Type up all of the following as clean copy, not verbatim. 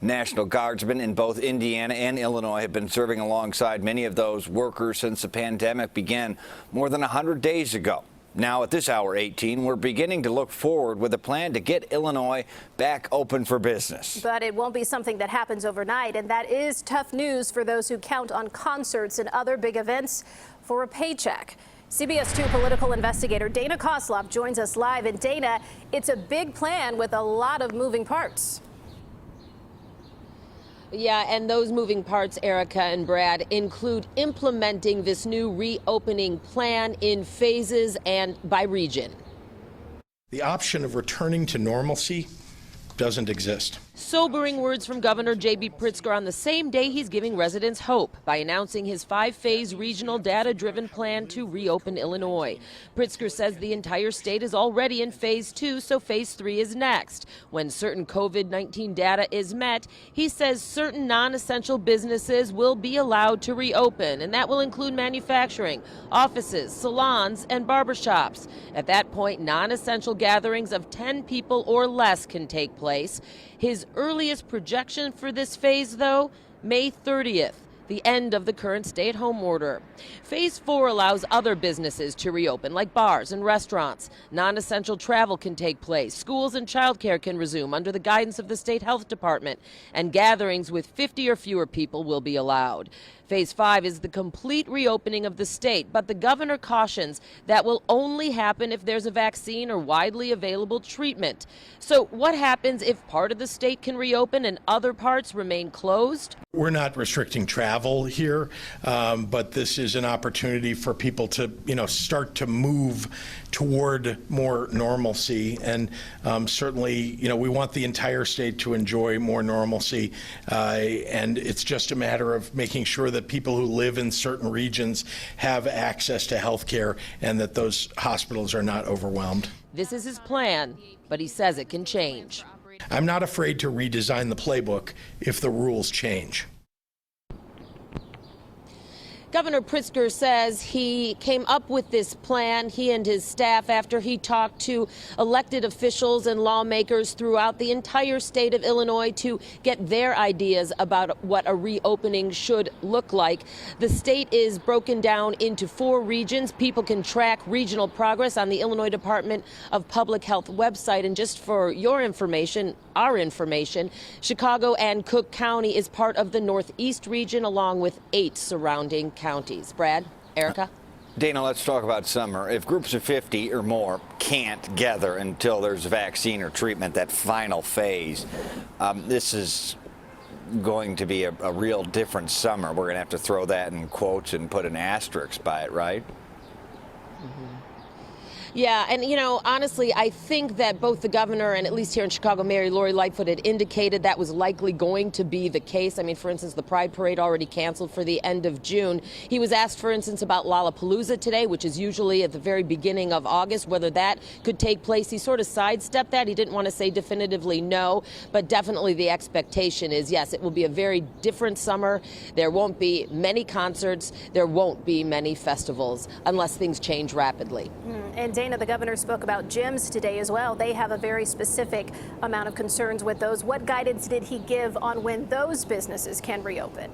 National Guardsmen in both Indiana and Illinois have been serving alongside many of those workers since the pandemic began more than 100 days ago. Now at this hour 18, we're beginning to look forward with a plan to get Illinois back open for business. But it won't be something that happens overnight, and that is tough news for those who count on concerts and other big events for a paycheck. CBS 2 political investigator Dana Kozlov joins us live. And Dana, it's a big plan with a lot of moving parts. Yeah, and those moving parts, Erica and Brad, include implementing this new reopening plan in phases and by region. The option of returning to normalcy doesn't exist. Sobering words from Governor J.B. Pritzker on the same day he's giving residents hope by announcing his 5-phase regional data-driven plan to reopen Illinois. Pritzker says the entire state is already in phase 2, so phase 3 is next. When certain COVID-19 data is met, he says certain non-essential businesses will be allowed to reopen, and that will include manufacturing, offices, salons, and barbershops. At that point, non-essential gatherings of 10 people or less can take place. His earliest projection for this phase, though, May 30th, the end of the current stay-at-home order. Phase 4 allows other businesses to reopen, like bars and restaurants. Non-essential travel can take place. Schools and childcare can resume under the guidance of the state health department, and gatherings with 50 or fewer people will be allowed. Phase 5 is the complete reopening of the state, but the governor cautions that will only happen if there's a vaccine or widely available treatment. So what happens if part of the state can reopen and other parts remain closed? We're not restricting travel here, but this is an opportunity for people to, start to move toward more normalcy. And certainly, we want the entire state to enjoy more normalcy. And it's just a matter of making sure that people who live in certain regions have access to health care and that those hospitals are not overwhelmed. This is his plan, but he says it can change. I'm not afraid to redesign the playbook if the rules change. Governor Pritzker says he came up with this plan, he and his staff, after he talked to elected officials and lawmakers throughout the entire state of Illinois to get their ideas about what a reopening should look like. The state is broken down into 4 regions. People can track regional progress on the Illinois Department of Public Health website. And just for your information, our information, Chicago and Cook County is part of the Northeast region, along with 8 surrounding counties. Brad, Erica? Dana, let's talk about summer. If groups of 50 or more can't gather until there's a vaccine or treatment, that final phase, this is going to be a real different summer. We're going to have to throw that in quotes and put an asterisk by it, right? Mm-hmm. Yeah, and honestly, I think that both the governor and, at least here in Chicago, Mayor Lori Lightfoot had indicated that was likely going to be the case. I mean, for instance, the Pride Parade already canceled for the end of June. He was asked, for instance, about Lollapalooza today, which is usually at the very beginning of August, whether that could take place. He sort of sidestepped that. He didn't want to say definitively no, but definitely the expectation is, yes, it will be a very different summer. There won't be many concerts. There won't be many festivals unless things change rapidly. And Dana, the governor spoke about gyms today as well. They have a very specific amount of concerns with those. What guidance did he give on when those businesses can reopen?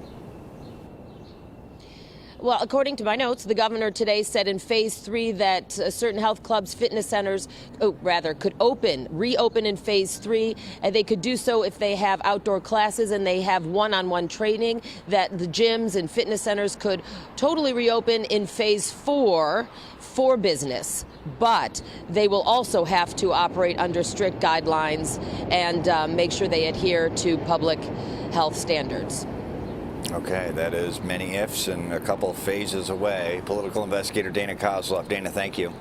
Well, according to my notes, the governor today said in phase 3 that certain health clubs, fitness centers, could reopen in phase 3. And they could do so if they have outdoor classes and they have one-on-one training, that the gyms and fitness centers could totally reopen in phase 4 for business. But they will also have to operate under strict guidelines and make sure they adhere to public health standards. Okay, that is many ifs and a couple of phases away. Political investigator Dana Kozlov. Dana, thank you.